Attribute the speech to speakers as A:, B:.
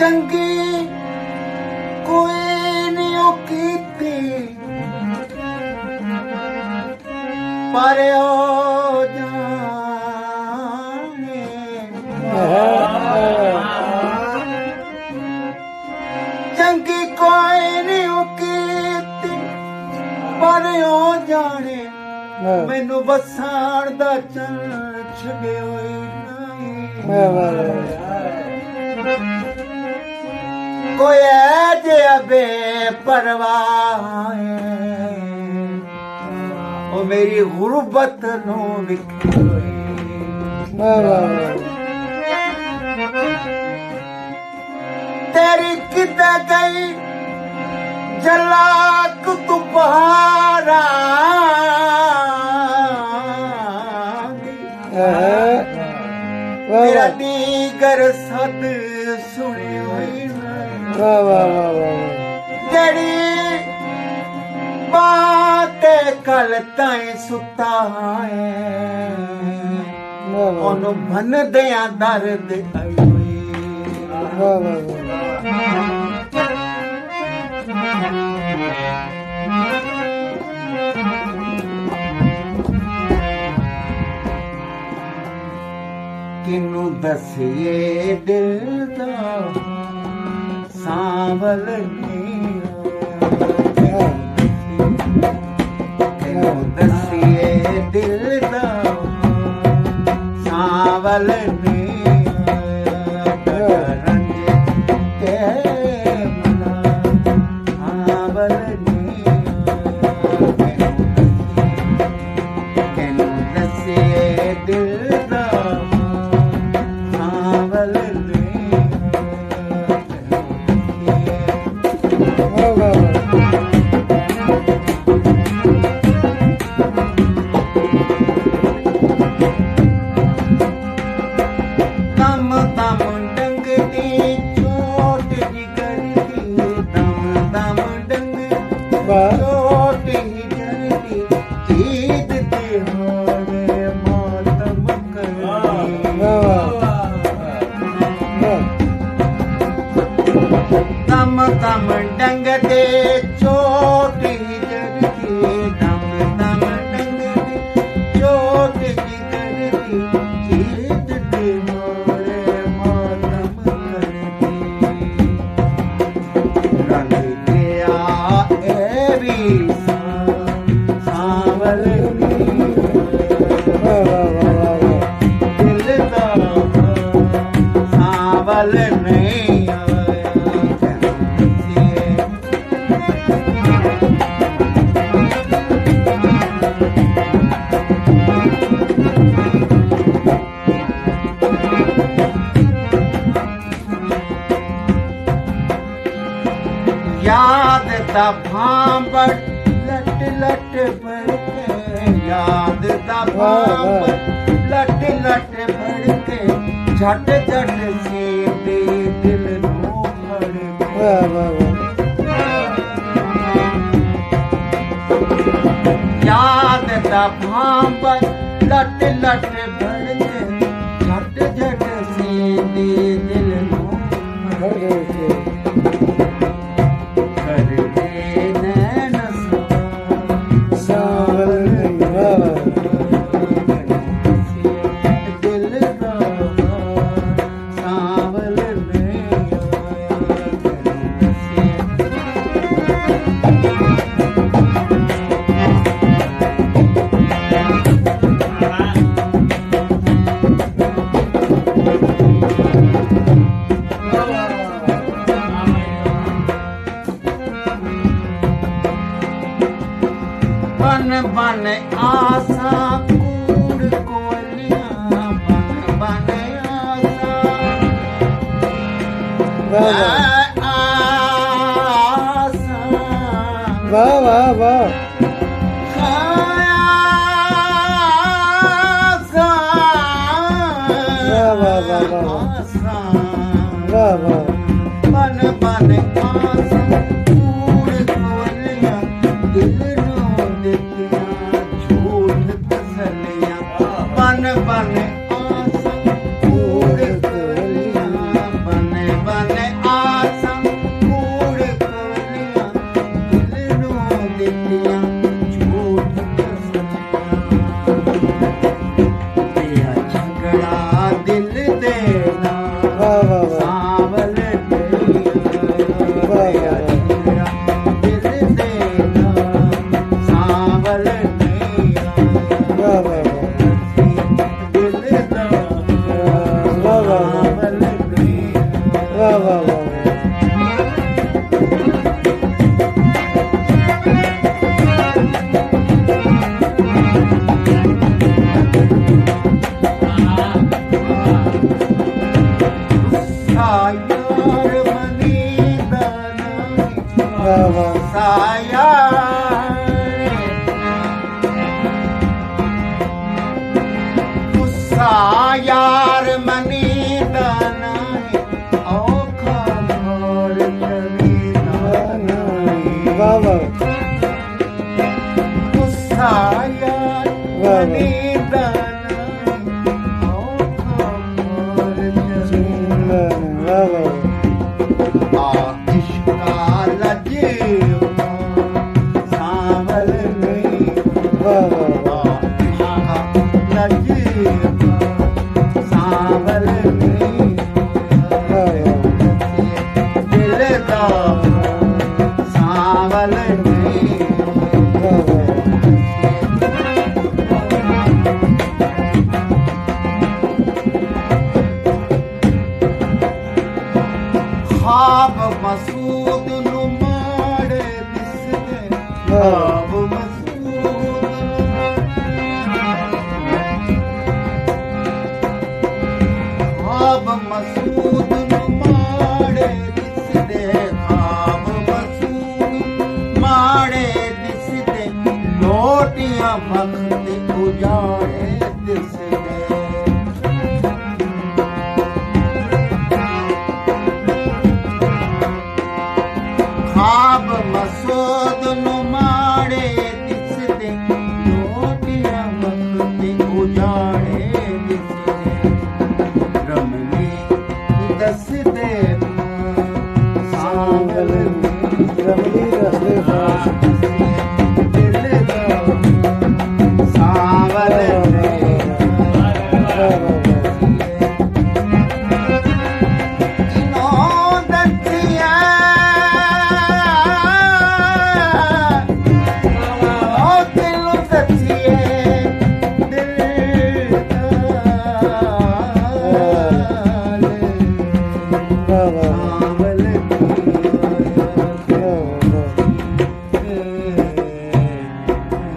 A: ਚੰਗੀ ਕੋਈ ਨਹੀਂ ਉਹ ਕੀਤੀ ਪਰ ਉਹ ਜਾਣੇ ਚੰਗੀ ਕੋਈ ਨਹੀਂ ਉਹ ਕੀਤੀ ਪਰ ਉਹ ਜਾਣੇ ਮੈਨੂੰ ਵਸਾਣ ਦਾ ਚੰਨ ਛੱਡਿਆ ਹੋਈ ਕੋਈ ਜਿਹਾ ਬੇਪਰਵਾਹ ਉਹ ਮੇਰੀ ਗੁਰਬਤ ਨੂੰ ਵਿਖੇ ਹੋਈ ਤੇਰੀ ਕਿਤੇ ਗਈ ਜਲਾਕ ਤੂੰ ਪਹਾੜਾ ਮੇਰਾ ਦੀਗਰ ਸਦ ਸੁਣੀ ਹੋਈ ਜਿਹੜੀ ਬਾਤੇ ਕਲ ਤਾਈਂ ਸੁੱਤਾ ਹੈ ਉਹਨੂੰ ਭੰਨਦਿਆਂ ਦਰਦ ਆਈ ਹੋਈ ਕਿਨੂੰ ਦਸੀਏ ਦਿਲ ਦਾ ਸਾਂਵਲ ਨਹੀਂ ਕਿਨੂੰ ਦਸੀਏ ਦਿਲ ਦਾ ਸਾਂਵਲ ਨਹੀਂ ਰੰਗ ਕੇ ਮਨਾ ਸਾਂਵਲ ਨਹੀਂ ਕਿਨੂੰ ਦਸੀਏ ਦਿਲ ਦਾ ਦਮ ਡੰਗ ਦੇ ਚੋਟ ਹੀ ਜੜਦੀ ਦਮ ਡੰਗ ਦੇ ਚੋਟ ਹੀ ਜੜਦੀ ਜੀਤ ਦੇ ਮੋਰੇ ਮਾਤਮ ਕਰਦੀ ਰੰਗ ਗਿਆ ਇਹ ਵੀ ਸਾਵਲ ਦਿਲ ਦਾ ਸਾਵਲ ਨਹੀਂ याद दा भांबड़ लट लट भड़के याद दा भांबड़ लट लट भड़के झट झट से दे दिल नू फड़के याद दा भांबड़ लट लट भड़के झट झट से दे दिल नू फड़के बन बन आसा कूड़ कोलियां बन बन आसा वाह वाह वाह बन बन आसा कूड़ कोलियां दिल बन बन आसा कूड़ कोलियां बन बन ਸਾਵਲ ਨਹੀਂ
B: ਵਾਹ ਵਾਹ
A: ਦਿਲ ਦਾ
B: ਵਾਹ ਵਾਹ
A: ਸਾਵਲ ਨਹੀਂ
B: ਵਾਹ ਵਾਹ ਵਾਹ
A: ਸਾਇਰ ਮਨੀ ਦਾਨੀ
B: ਵਾਹ ਵਾਹ
A: ਸਾਇਰ ਮਨੀ ਦਾਨੀ ਔਖਾ ਮੋਰ ਕਵੀ ਨਾਨੀ
B: ਵਾਹ ਵਾਹ
A: ਸਾਇਰ ਮਨੀ ਦਾਨੀ ਔਖਾ ਮੋਰ ਕਵੀ
B: ਵਾਹ ਵਾਹ
A: ਆ ਇਸ਼ਕਾ ਲਜੀਵਾ ਸਾਵਲ ਨਹੀਂ
B: ਵਾਹ ਵਾਹ
A: ਆ ਇਸ਼ਕਾ ਲਜੀਵਾ ਸਾਵਲ ਨਹੀਂ ਦਿਲ ਦਾ ਸਾਵਲ ਨਹੀਂ ਖਾਬ ਮਸੂਦ ਨੂੰ ਮਾੜੇ ਦਿਸਦੇ ਖਾਬ ਮਸੂਦ ਖਾਬ ਮਸੂਦ ਨੂੰ ਮਾੜੇ ਦਿਸਦੇ ਖਾਬ ਮਸੂਦ ਮਾੜੇ ਦਿਸਦੇ ਲੋਟੀਆਂ ਵਕਤ ਉਜਾੜੇ ਦਿਸਦੇ ਖਾਬ ਮਸੂਦ ਨੂੰ ਮਾੜੇ ਦਿਸਦੇ ਲੋਟੀਆਂ ਵਕਤ ਉਜਾੜੇ ਦਿਸਦੇ ਰਮਨੀ ਦੱਸਦੇ ਸਾਵਲ
B: ਰਮਲੀ ਰਸਤੇ ਫਾਸ
A: ਦਿਲ ਦਾ ਸਾਵਲ ਇਨੋਂ ਦੱਸਿਆ ਉਹ ਤੈਨੂੰ ਦੱਸਿਆ